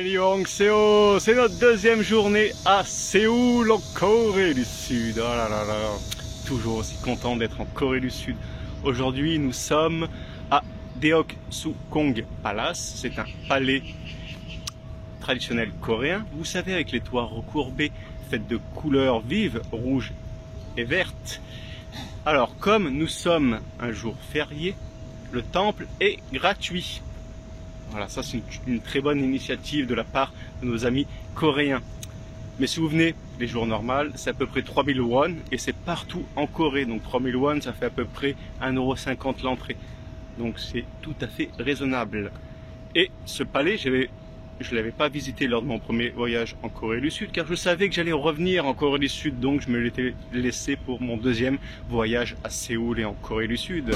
Annyeonghaseyo, c'est notre deuxième journée à Séoul, en Corée du Sud. Oh là là là, toujours aussi content d'être en Corée du Sud. Aujourd'hui, nous sommes à Deok-sukong Palace. C'est un palais traditionnel coréen. Vous savez, avec les toits recourbés, faits de couleurs vives, rouges et vertes. Alors, comme nous sommes un jour férié, le temple est gratuit. Voilà, ça c'est une très bonne initiative de la part de nos amis coréens. Mais si vous venez les jours normaux, c'est à peu près 3000 won et c'est partout en Corée. Donc 3000 won, ça fait à peu près 1,50 € l'entrée. Donc c'est tout à fait raisonnable. Et ce palais, je ne l'avais pas visité lors de mon premier voyage en Corée du Sud car je savais que j'allais revenir en Corée du Sud. Donc je me l'étais laissé pour mon deuxième voyage à Séoul et en Corée du Sud.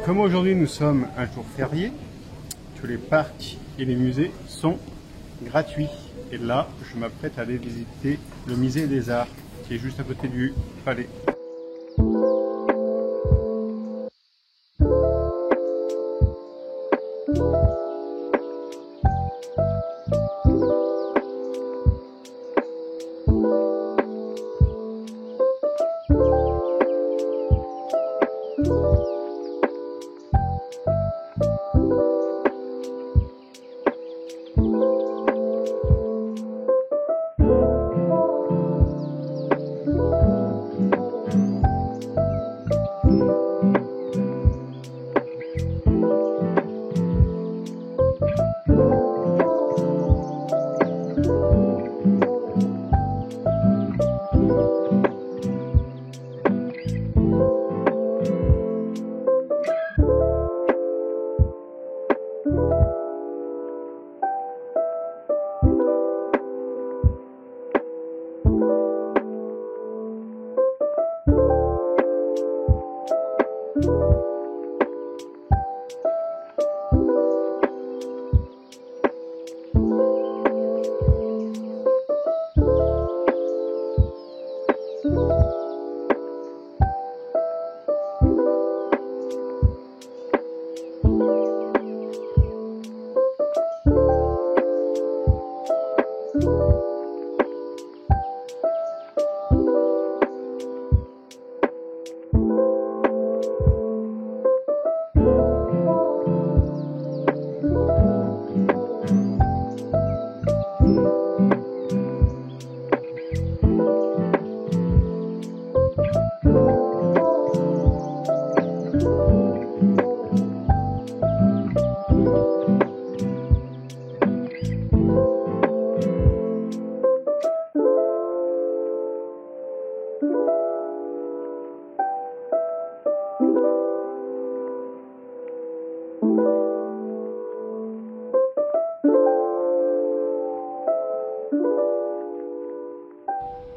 Comme aujourd'hui nous sommes un jour férié, tous les parcs et les musées sont gratuits. Et là, je m'apprête à aller visiter le musée des Arts, qui est juste à côté du palais.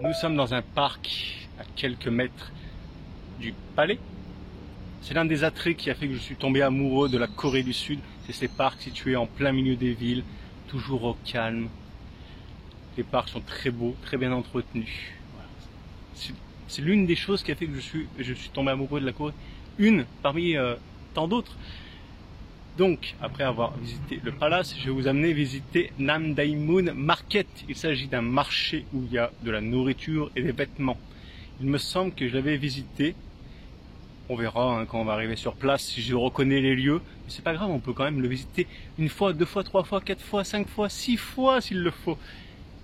Nous sommes dans un parc à quelques mètres du palais. C'est l'un des attraits qui a fait que je suis tombé amoureux de la Corée du Sud. C'est ces parcs situés en plein milieu des villes, toujours au calme. Les parcs sont très beaux, très bien entretenus. Voilà. C'est l'une des choses qui a fait que je suis tombé amoureux de la Corée. Une parmi tant d'autres. Donc, après avoir visité le palace, je vais vous amener visiter Namdaemun Market. Il s'agit d'un marché où il y a de la nourriture et des vêtements. Il me semble que je l'avais visité. On verra quand on va arriver sur place si je reconnais les lieux. Mais c'est pas grave, on peut quand même le visiter une fois, deux fois, trois fois, quatre fois, cinq fois, six fois s'il le faut.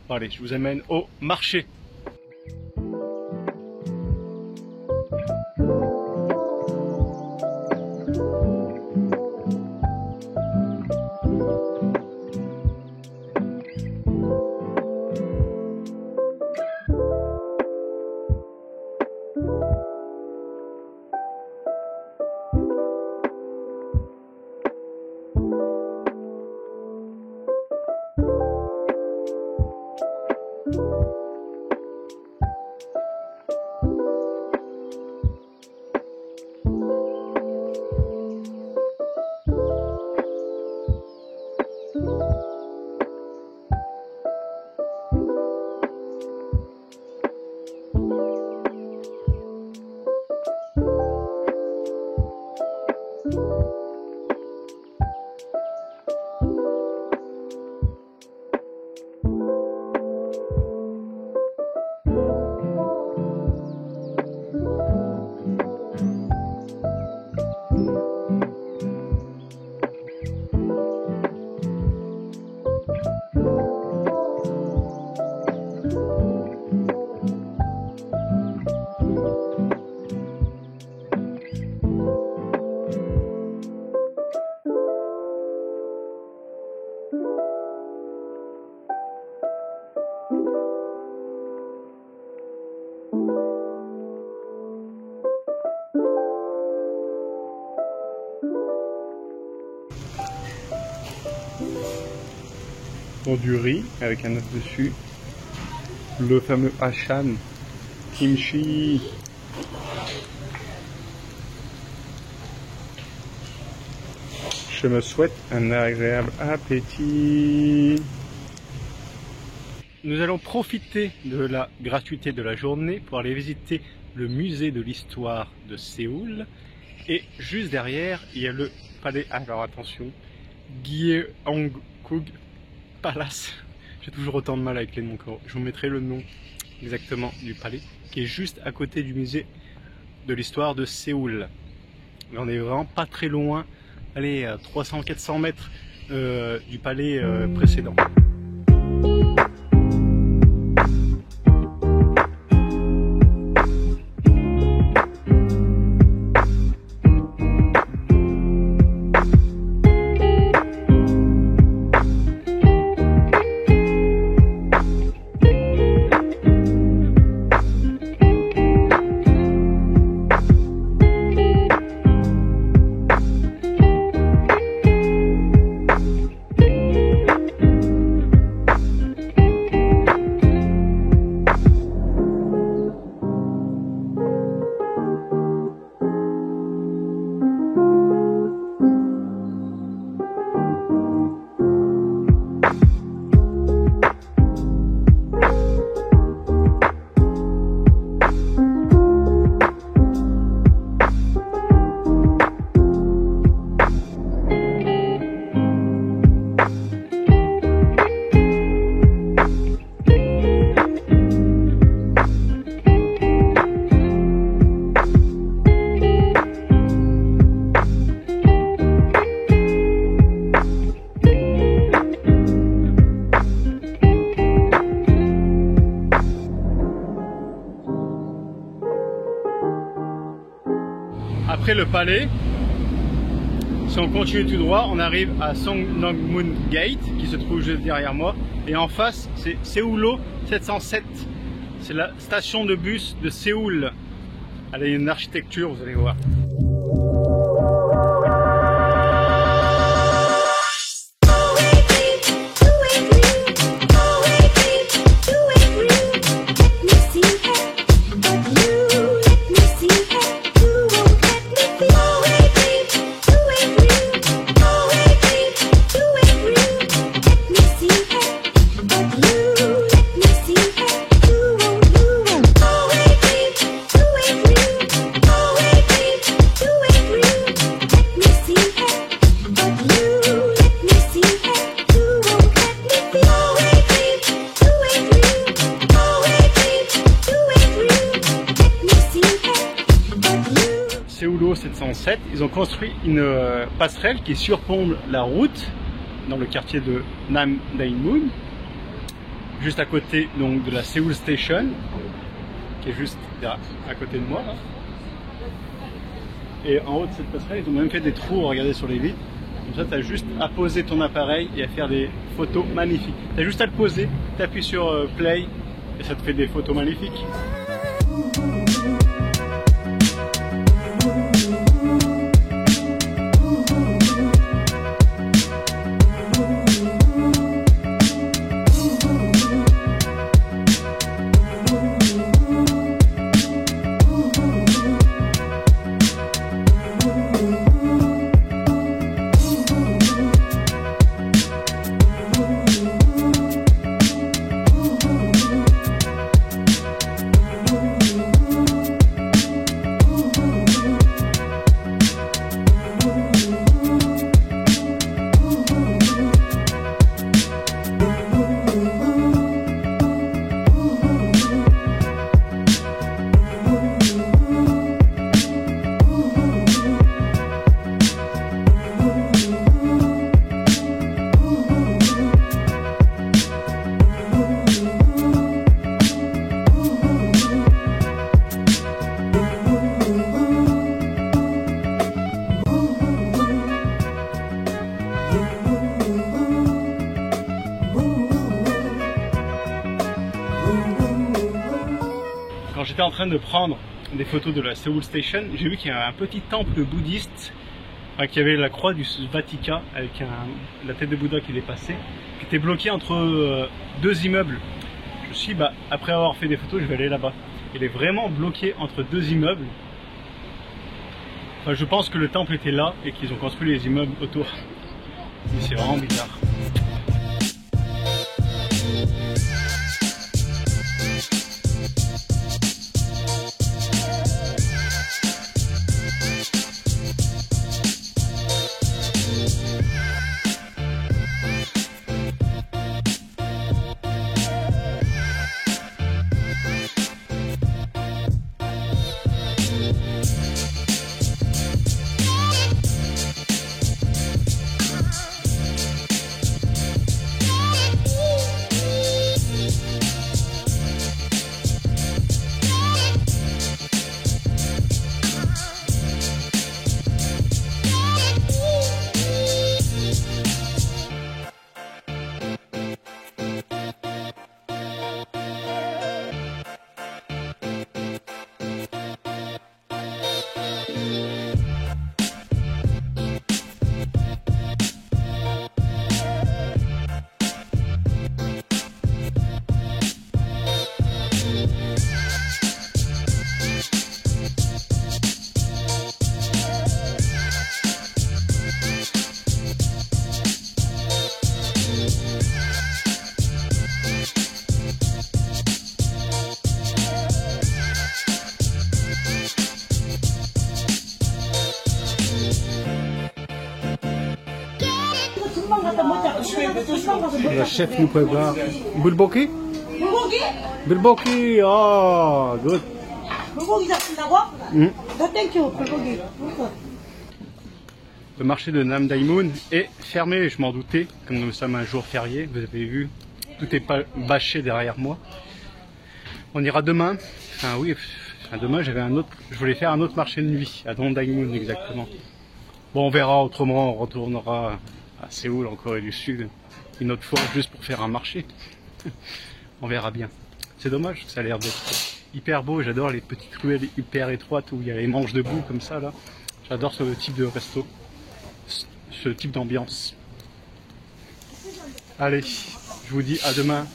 Bon, allez, je vous amène au marché. Pour du riz avec un œuf dessus, le fameux Hachan, kimchi. Je me souhaite un agréable appétit. Nous allons profiter de la gratuité de la journée pour aller visiter le musée de l'histoire de Séoul. Et juste derrière, il y a le palais, alors attention, Gyeongguk Palace. J'ai toujours autant de mal avec les noms. Je vous mettrai le nom exactement du palais, qui est juste à côté du musée de l'histoire de Séoul. Mais on est vraiment pas très loin, allez, à 300-400 mètres du palais précédent. Après le palais, si on continue tout droit, on arrive à Songnongmun Gate qui se trouve juste derrière moi. Et en face, c'est Séoulo 707. C'est la station de bus de Séoul. Elle a une architecture, vous allez voir. Let me see métro 707, ils ont construit une passerelle qui surplombe la route dans le quartier de Namdaemun, juste à côté donc de la Seoul Station, qui est juste à côté de moi là. Et en haut de cette passerelle, ils ont même fait des trous, regardez sur les vitres. Comme ça, tu as juste à poser ton appareil et à faire des photos magnifiques. Tu as juste à le poser, tu appuies sur play et ça te fait des photos magnifiques. Quand j'étais en train de prendre des photos de la Seoul Station, j'ai vu qu'il y avait un petit temple bouddhiste, qui avait la croix du Vatican avec la tête de Bouddha qui dépassait, qui était bloqué entre deux immeubles. Je me suis dit, après avoir fait des photos, je vais aller là-bas. Il est vraiment bloqué entre deux immeubles. Enfin, je pense que le temple était là et qu'ils ont construit les immeubles autour. C'est vraiment bizarre. Le chef nous prépare bulgogi. Bulgogi, oh, good. Le marché de Namdaemun est fermé, je m'en doutais, comme nous sommes un jour férié, vous avez vu, tout est bâché derrière moi. On ira demain, demain je voulais faire un autre marché de nuit, à Namdaemun exactement. Bon, on verra, autrement on retournera à Séoul, en Corée du Sud, une autre fois, juste pour faire un marché. On verra bien. C'est dommage, ça a l'air d'être hyper beau, j'adore les petites ruelles hyper étroites où il y a les manches debout comme ça là. J'adore ce type de resto, ce type d'ambiance. Allez, je vous dis à demain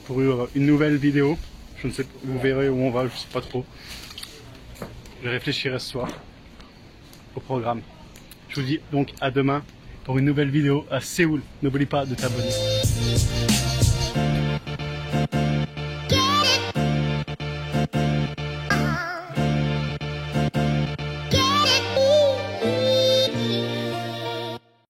pour une nouvelle vidéo. Je ne sais pas, vous verrez où on va, je sais pas trop. Je réfléchirai ce soir au programme. Je vous dis donc à demain pour une nouvelle vidéo à Séoul. N'oublie pas de t'abonner.